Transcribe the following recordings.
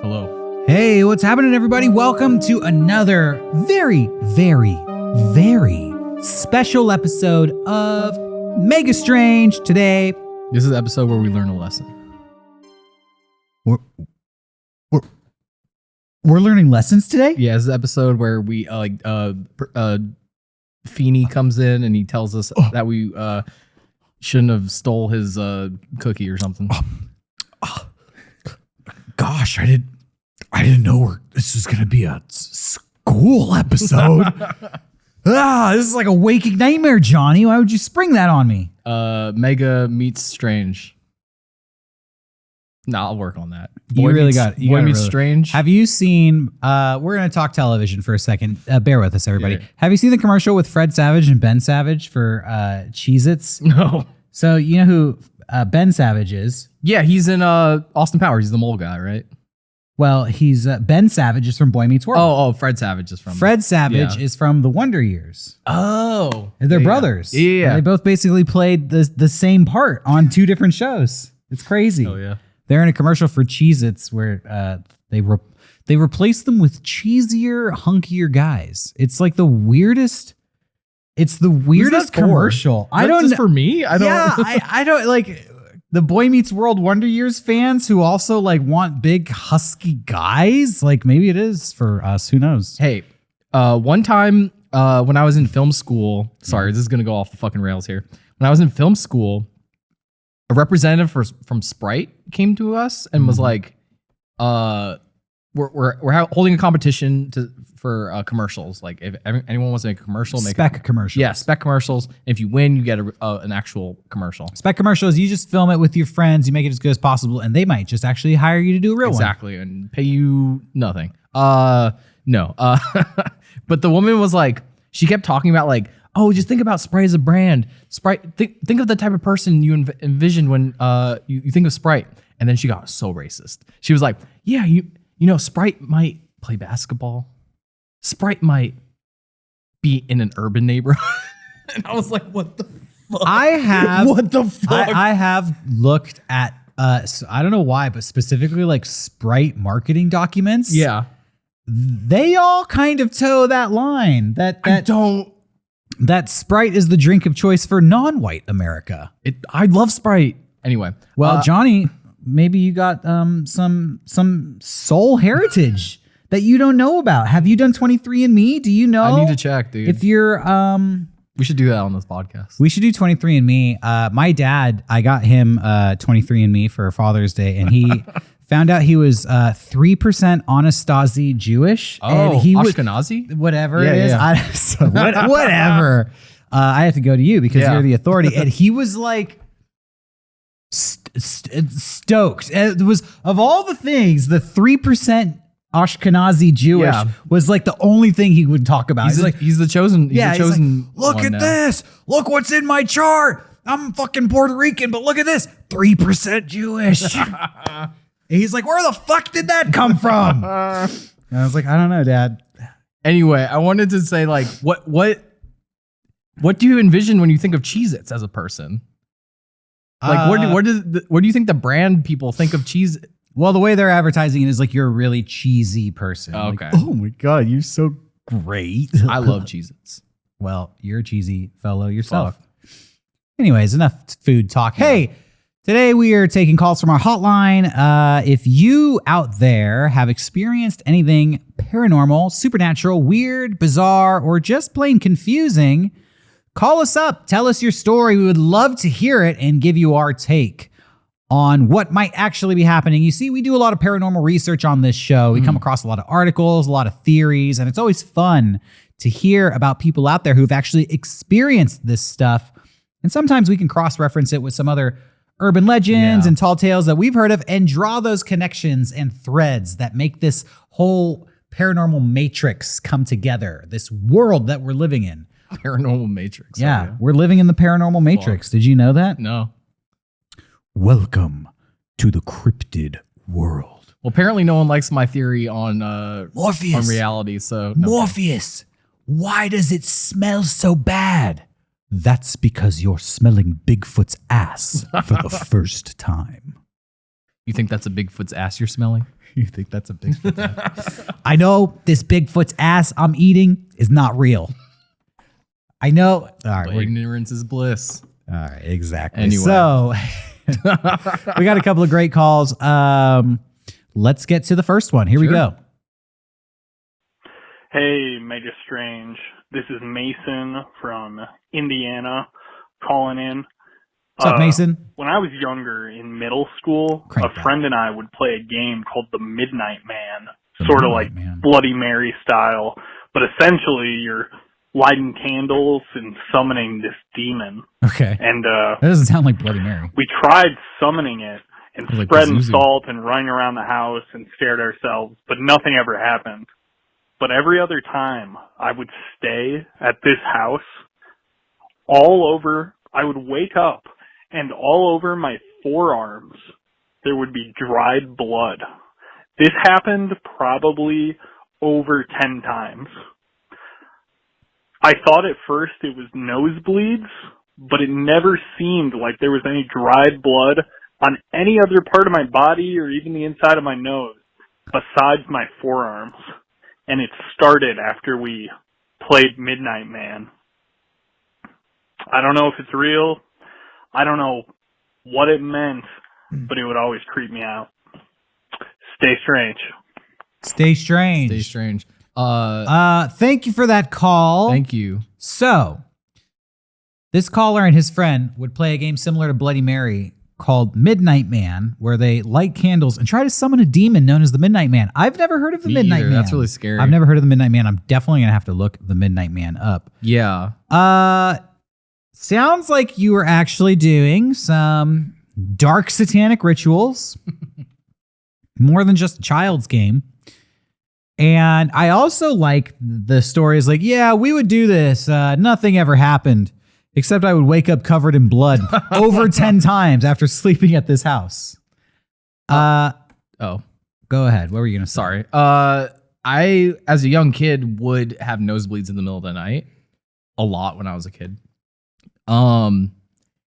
Hello. Hey, what's happening, everybody? Welcome to another very, very, very special episode of Mega Strange. Today, This is the episode where we learn a lesson. we're learning lessons today. Yeah, this is the episode where we Feeney comes in and he tells us that we shouldn't have stole his cookie or something. Gosh, I didn't know this was gonna be a school episode. This is like a waking nightmare, Johnny. Why would you spring that on me? Mega meets Strange. I'll work on that. Boy Meets Strange. Have you seen? We're gonna talk television for a second. Bear with us, everybody. Yeah. Have you seen the commercial with Fred Savage and Ben Savage for Cheez-Its? No. So you know who Ben Savage is? Yeah, he's in Austin Powers. He's the mole guy, right? Well, he's Ben Savage is from Boy Meets World. Oh, Fred Savage is from Fred Savage is from The Wonder Years. Oh, They're brothers. Yeah. They both basically played the same part on two different shows. It's crazy. Oh yeah. They're in a commercial for Cheez-Its where they replace them with cheesier, hunkier guys. It's like the weirdest. It's the weirdest commercial. I don't. Just for me, I don't. Yeah, I don't like the Boy Meets World Wonder Years fans who also like want big husky guys. Like maybe it is for us. Who knows? Hey, one time when I was in film school, sorry, this is gonna go off the fucking rails here. When I was in film school, a representative from Sprite came to us and was like, we're holding a competition for commercials. Like if anyone wants to make a commercial, make Spec commercials. Yeah, spec commercials. If you win, you get an actual commercial. Spec commercials, you just film it with your friends, you make it as good as possible, and they might just actually hire you to do a real one. Exactly, and pay you nothing. No. But the woman was like, she kept talking about like, oh, just think about Sprite as a brand. Sprite, think of the type of person you envision when you think of Sprite. And then she got so racist. She was like, yeah, you know, Sprite might play basketball. Sprite might be in an urban neighborhood. And I was like, what the fuck? What the fuck? I have looked at, so I don't know why, but specifically like Sprite marketing documents. Yeah. They all kind of toe that line. That Sprite is the drink of choice for non-white America. I love Sprite. Anyway. Well, Johnny, maybe you got some soul heritage that you don't know about. Have you done 23andMe? Do you know? I need to check, dude. If you're we should do that on this podcast. We should do 23andMe. My dad, I got him 23andMe for Father's Day, and he found out he was 3% Anastasia Jewish. Oh, and he Ashkenazi? Whatever Yeah, it is. yeah. Whatever. I have to go to you because you're the authority. And he was like stoked. And it was, of all the things, the 3% Ashkenazi Jewish was like the only thing he would talk about. He's the chosen. He's the chosen. Like, look at this. Look what's in my chart. I'm fucking Puerto Rican, but look at this. 3% Jewish. And he's like, where the fuck did that come from? And I was like, I don't know, Dad. Anyway, I wanted to say, like, what do you envision when you think of Cheez-Its as a person? Like, where do you think the brand people think of Cheez-Its? Well, the way they're advertising it is like you're a really cheesy person. Oh, okay. Like, oh my God, you're so great. I love Cheez-Its. Well, you're a cheesy fellow yourself. Anyways, enough food talk. Hey, today we are taking calls from our hotline. If you out there have experienced anything paranormal, supernatural, weird, bizarre, or just plain confusing, call us up. Tell us your story. We would love to hear it and give you our take on what might actually be happening. You see, we do a lot of paranormal research on this show. We come across a lot of articles, a lot of theories, and it's always fun to hear about people out there who've actually experienced this stuff. And sometimes we can cross-reference it with some other urban legends and tall tales that we've heard of and draw those connections and threads that make this whole paranormal matrix come together, this world that we're living in. Paranormal Matrix. Yeah, we're living in the paranormal matrix. Did you know that? No. Welcome to the cryptid world. Well, apparently no one likes my theory on Morpheus. on reality. So no. Morpheus, why does it smell so bad? That's because you're smelling Bigfoot's ass for the first time. You think that's a Bigfoot's ass you're smelling? You think that's a Bigfoot's ass? I know this Bigfoot's ass I'm eating is not real. I know. All right. But ignorance is bliss. All right. Exactly. Anyway. So we got a couple of great calls. Let's get to the first one. Here we go. Hey, Mega Strange. This is Mason from Indiana calling in. What's up, Mason? When I was younger in middle school, Crank a friend and I would play a game called the Midnight Man, The sort of Midnight like Man. Bloody Mary style, but essentially you're lighting candles and summoning this demon. Okay. And That doesn't sound like Bloody Mary. we tried summoning it and Like spreading Pazuzu. salt and running around the house and scared ourselves, but nothing ever happened. But every other time I would stay at this house, I would wake up and all over my forearms, there would be dried blood. This happened probably over 10 times. I thought at first it was nosebleeds, but it never seemed like there was any dried blood on any other part of my body or even the inside of my nose besides my forearms. And it started after we played Midnight Man. I don't know if it's real. I don't know what it meant, but it would always creep me out. Stay strange. Stay strange. Stay strange. Thank you for that call. Thank you. So, this caller and his friend would play a game similar to Bloody Mary called Midnight Man, where they light candles and try to summon a demon known as the Midnight Man. I've never heard of the Me Midnight either. Man. That's really scary. I've never heard of the Midnight Man. I'm definitely gonna have to look the Midnight Man up. Yeah. Sounds like you were actually doing some dark satanic rituals, more than just a child's game. And I also like the stories like, yeah, we would do this. Nothing ever happened, except I would wake up covered in blood over 10 times after sleeping at this house. Oh, Go ahead. What were you going to say? sorry. I, as a young kid, would have nosebleeds in the middle of the night a lot when I was a kid. And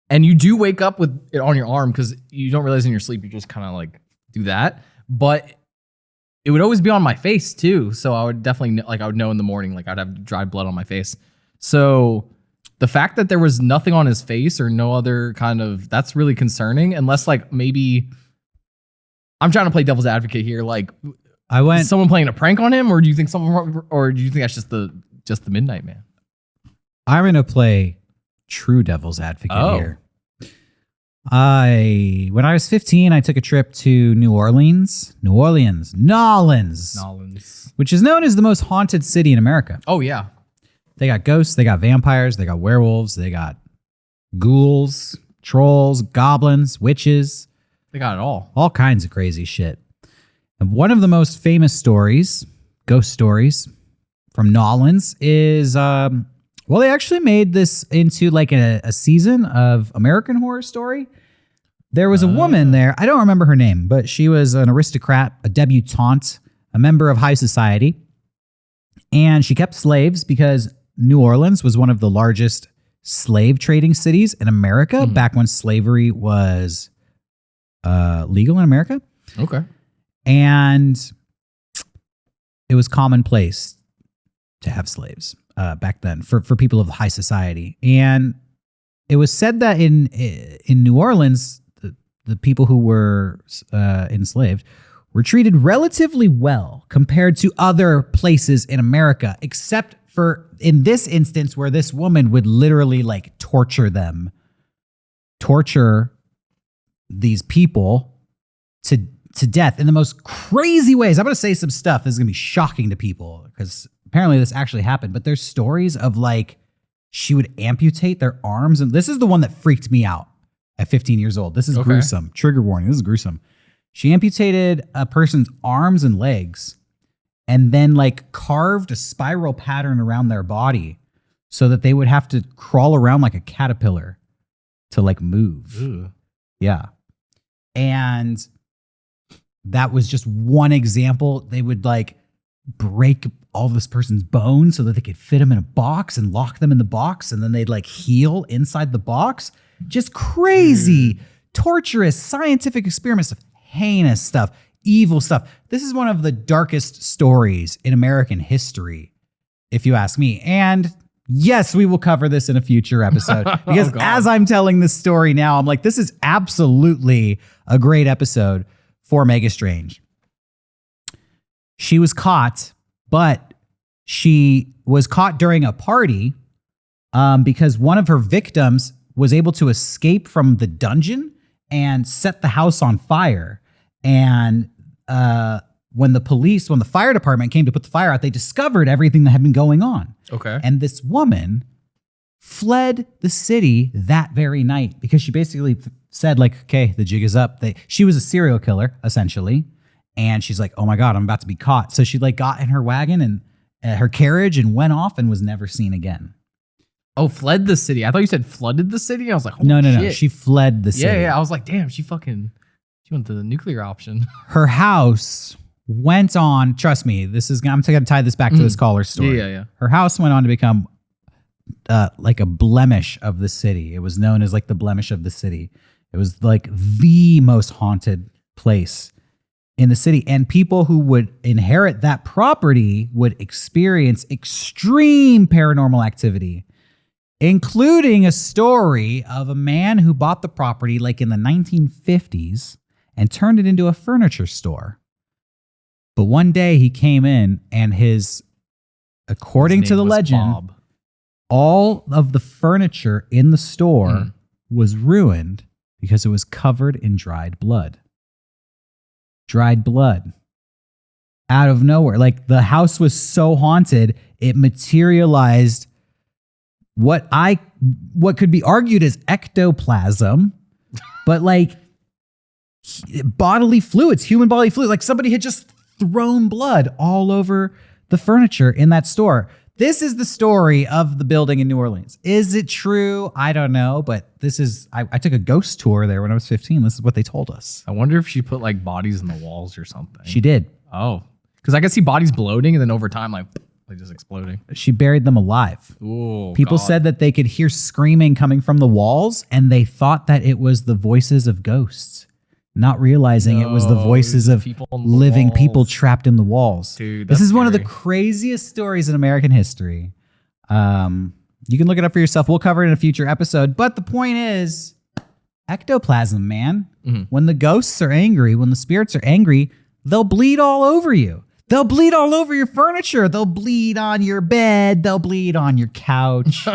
you do wake up with it on your arm because you don't realize in your sleep you just kind of like do that. But it would always be on my face too. So I would definitely I would know in the morning, like I'd have dried blood on my face. So the fact that there was nothing on his face or no other kind of, that's really concerning. Unless like maybe I'm trying to play devil's advocate here. Like is someone playing a prank on him, or do you think that's just the Midnight Man? I'm going to play true devil's advocate here. When I was 15, I took a trip to Nolens, which is known as the most haunted city in America. Oh yeah. They got ghosts, they got vampires, they got werewolves, they got ghouls, trolls, goblins, witches. They got it all kinds of crazy shit. And one of the most famous stories, ghost stories from Nolens is, they actually made this into like a season of American Horror Story. There was a woman there. I don't remember her name, but she was an aristocrat, a debutante, a member of high society. And she kept slaves because New Orleans was one of the largest slave trading cities in America back when slavery was legal in America. Okay. And it was commonplace to have slaves back then for people of high society. And it was said that in New Orleans, the people who were enslaved were treated relatively well compared to other places in America, except for in this instance where this woman would literally like torture these people to death in the most crazy ways. I'm going to say some stuff that's going to be shocking to people because apparently this actually happened, but there's stories of like she would amputate their arms. And this is the one that freaked me out at 15 years old. This is gruesome. Trigger warning. This is gruesome. She amputated a person's arms and legs and then like carved a spiral pattern around their body so that they would have to crawl around like a caterpillar to like move. Ew. Yeah. And that was just one example. They would like break all this person's bones so that they could fit them in a box and lock them in the box. And then they'd like heal inside the box. Just crazy, torturous scientific experiments of heinous stuff, evil stuff. This is one of the darkest stories in American history, if you ask me. And yes, we will cover this in a future episode because as I'm telling this story now, I'm like, this is absolutely a great episode for Mega Strange. She was caught, but she was caught during a party because one of her victims was able to escape from the dungeon and set the house on fire. And when the fire department came to put the fire out, they discovered everything that had been going on. Okay. And this woman fled the city that very night because she basically said, like, okay, the jig is up. She was a serial killer, essentially. And she's like, oh my God, I'm about to be caught. So she like got in her wagon and her carriage and went off and was never seen again. Oh, fled the city. I thought you said flooded the city. I was like, holy no. shit. She fled the city. Yeah. I was like, damn, she went to the nuclear option. Her house went on, trust me, I'm going to tie this back to this caller's story. Yeah. Her house went on to become like a blemish of the city. It was known as like the blemish of the city. It was like the most haunted place in the city. And people who would inherit that property would experience extreme paranormal activity, including a story of a man who bought the property like in the 1950s and turned it into a furniture store. But one day he came in and according to the legend, Bob. all of the furniture in the store was ruined because it was covered in dried blood. Dried blood. Out of nowhere. Like the house was so haunted, it materialized what could be argued as ectoplasm, but like bodily fluids, human bodily fluids. Like somebody had just thrown blood all over the furniture in that store. This is the story of the building in New Orleans. Is it true? I don't know, but this is, I took a ghost tour there when I was 15. This is what they told us. I wonder if she put like bodies in the walls or something. She did. Oh, because I could see bodies bloating and then over time, like just exploding. She buried them alive. Ooh, People said that they could hear screaming coming from the walls and they thought that it was the voices of ghosts, not realizing it was the voices of living people trapped in the walls. Dude, this is one of the scary. craziest stories in American history. You can look it up for yourself. We'll cover it in a future episode. But the point is, ectoplasm, man. When the ghosts are angry, when the spirits are angry, they'll bleed all over you. They'll bleed all over your furniture. They'll bleed on your bed. They'll bleed on your couch.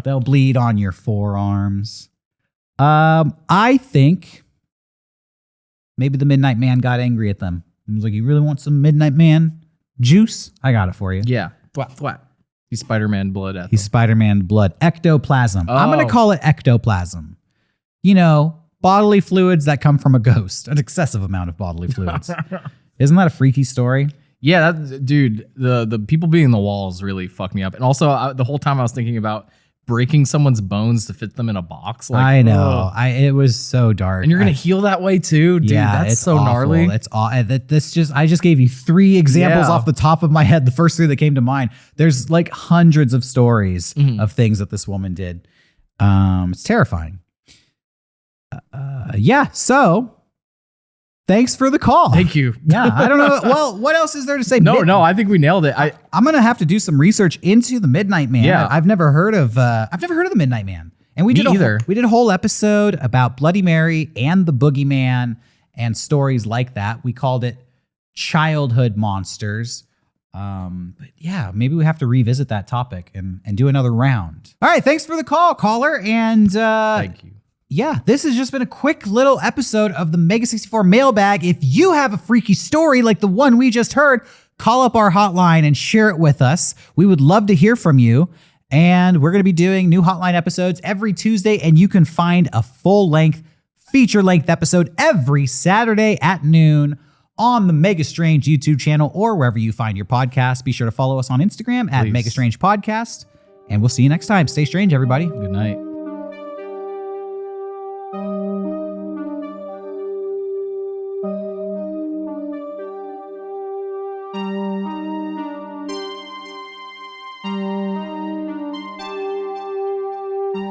They'll bleed on your forearms. I think maybe the Midnight Man got angry at them. He was like, you really want some Midnight Man juice? I got it for you. Yeah. Thwat. He's Spider-Man blood at He's Spider-Man blood. Ectoplasm. I'm going to call it ectoplasm. You know, bodily fluids that come from a ghost. An excessive amount of bodily fluids. Isn't that a freaky story? Yeah, dude, the people being in the walls really fucked me up. And also, the whole time I was thinking about breaking someone's bones to fit them in a box. Like, I know. It was so dark. And you're going to heal that way too? Dude, yeah, that's it's so awful. gnarly. It's I just gave you 3 examples off the top of my head. The first 3 that came to mind. There's like hundreds of stories of things that this woman did. It's terrifying. So thanks for the call. Thank you. Yeah, I don't know. Well, what else is there to say? No, I think we nailed it. I'm gonna have to do some research into the Midnight Man. Yeah. I've never heard of the Midnight Man. And we did a whole episode about Bloody Mary and the Boogeyman and stories like that. We called it Childhood Monsters. But yeah, maybe we have to revisit that topic and do another round. All right, thanks for the call, caller. And Thank you. yeah, this has just been a quick little episode of the Mega 64 Mailbag. If you have a freaky story like the one we just heard, call up our hotline and share it with us. We would love to hear from you. And we're going to be doing new hotline episodes every Tuesday, and you can find a full-length, feature-length episode every Saturday at noon on the Mega Strange YouTube channel or wherever you find your podcast. Be sure to follow us on Instagram at Mega Strange Podcast, and we'll see you next time. Stay strange, everybody. Good night.